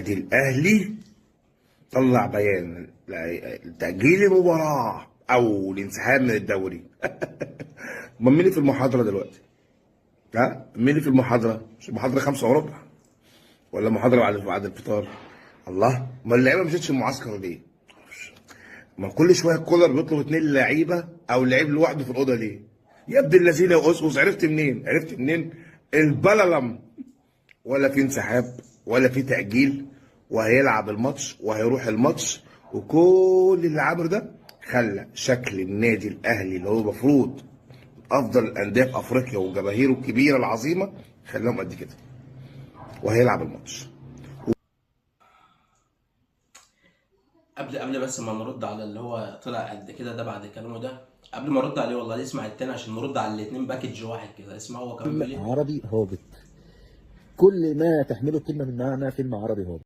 النادي الاهلي طلع بيان تأجيل المباراة او الانسحاب من الدوري. امال مين اللي في المحاضرة دلوقتي؟ ها؟ مين اللي في المحاضرة؟ مش المحاضرة 5:15 ولا محاضرة بعد الفطار؟ الله، ما اللعيبة ما مشيتش المعسكر ليه؟ ما كل شوية كولر بيطلب 2 لعيبة او لعيب لوحده في الأوضة ليه؟ يا ابن الذين يا أسقس، عرفت منين؟ عرفت منين؟ البللم. ولا في انسحاب ولا في تأجيل، وهيلعب الماتش وهيروح الماتش، وكل اللي عمله ده خلى شكل النادي الاهلي اللي هو المفروض افضل الانديه في افريقيا وجماهيره الكبيره العظيمه خلاهم قد كده، وهيلعب الماتش. قبل بس ما نرد على اللي هو طلع قد كده ده بعد كلامه ده، قبل ما ارد عليه والله اسمع التاني عشان نرد على الاتنين باكج واحد كده. اسمع هو كان بيقول ايه. عربي هابط، كل ما تحمله كلمة من معنى فيلم عربي هابط.